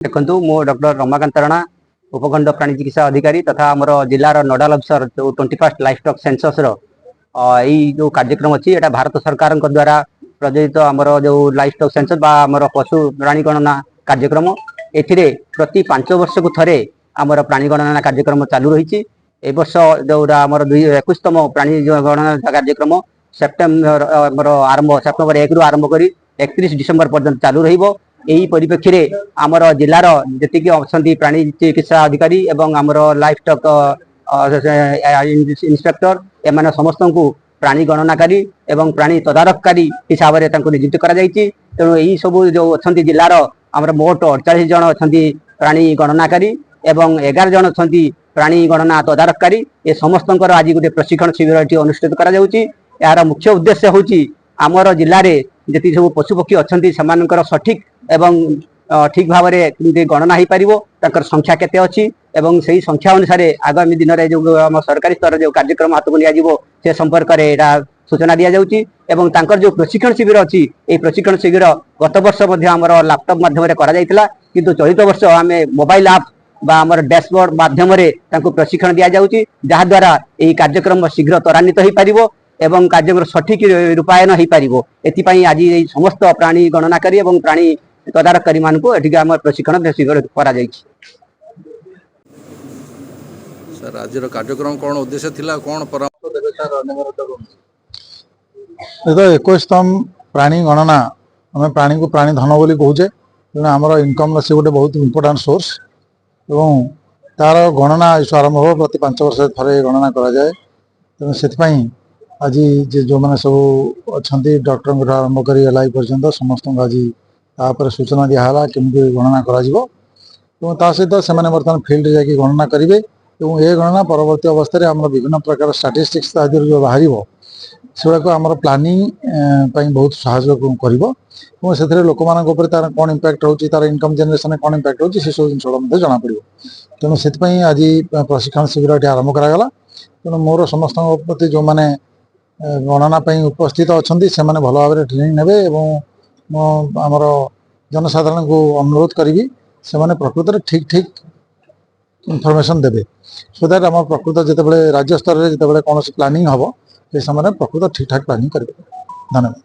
देखु मो डॉक्टर रमाकांत राणा उपखंड प्राणी चिकित्सा अधिकारी तथा आमर जिलार नोडाल अफिसर जो 21st लाइफ स्टॉक सेंसस जो कार्यक्रम अच्छी एटा भारत सरकार द्वारा प्रज्वलित आमर जो लाइफ स्टॉक सेंसस आमर पशु प्राणी गणना कार्यक्रम ए प्रति 5 वर्ष को थरे आमर प्राणी गणना कार्यक्रम चालू रही। ए वर्ष जो आमर 21तम प्राणी गणना कार्यक्रम सेप्टेम्बर आरंभ सेप्टेम्बर 1 रु आरंभ कर 31 डिसेम्बर पर्यंत चालू रही। यही परिप्रेक्षी रे आमर जिलार जी अच्छा प्राणी चिकित्सा अधिकारी एवं आमर लाइफ स्टॉक इंस्पेक्टर एम समस्त को प्राणी गणनाकारी एवं प्राणी तदारखकारी हिसाब से नियुक्त कर तेणु यही सब जो अच्छा जिलार आमर मोट 48 जन अच्छा प्राणी गणनाकारी एवं 11 जन अच्छा प्राणी गणना तदारखकारी ए समस्त आज गोटे प्रशिक्षण शिविर ये अनुष्ठित कर यार मुख्य उद्देश्य हूँ आमर जिले में जी सब पशुपक्षी अच्छा सठिक एवं ठीक भाव में गणना हो पार संख्या केते अच्छी एवं से संख्या अनुसार आगामी दिन में जो आम सरकारी स्तर जो कार्यक्रम हाथ को लिया संपर्क में सूचना दि जाऊँगी जो प्रशिक्षण शिविर अच्छी ये प्रशिक्षण शिविर गत वर्ष आमर लैपटॉप माध्यम किंतु चलित वर्ष आम मोबाइल आप आमर डैशबोर्ड माध्यम प्रशिक्षण दि जाऊँगी जहाद्वारा यह कार्यक्रम शीघ्र त्वरान्वित हो पार एवं कार्यक्रम सठिक रूपायन हो पार आज समस्त प्राणी गणनाकारी एवं प्राणी तदारखकारी मान को आम प्रशिक्षण शिविर करा सर आज कार्यक्रम कौन उद्देश्य थिला कौन परामर्श देबे सर 21तम प्राणी गणना आम प्राणी को प्राणी धन बोली कहूचे तेना आमर इनकम से गोटे बहुत इम्पोर्टाट सोर्स एवं तार गणना आरंभ हो प्रति 5 वर्ष थे गणना करा जाए तेणु से आज जो मैंने सब अच्छा डॉक्टर आरंभ कर एल पर्यंत समस्त आज तापर सूचना दिहला केमती गणना करा सहित से बर्तमान फिल्ड जाकि गणना करेंगे और ये गणना परवर्ती अवस्था आम विभिन्न प्रकार स्टाटिस्टिक्स जो बाहर सेगुड़ा आम प्लानिंग बहुत साहय कर लोक मान तार कौन इम्पैक्ट रोचे तार इनकम जनरेशन कौन इम्पैक्ट रोचे से सब जिन जना पड़ो तेणु से आज प्रशिक्षण शिविर ये आरंभ करागला तेणु मोर समस्त प्रति जो मैंने गणना उपस्थित अच्छा से भल भाव में ट्रेनिंग ने आमर जनसाधारण को अनुरोध करी से प्रकृत में ठीक ठीक इनफर्मेशन देवे सो दैट आम प्रकृत जिते राज्य स्तर में जिते कौन प्लानिंग हम से प्रकृत ठीक ठाक प्लानिंग करेंगे। धन्यवाद।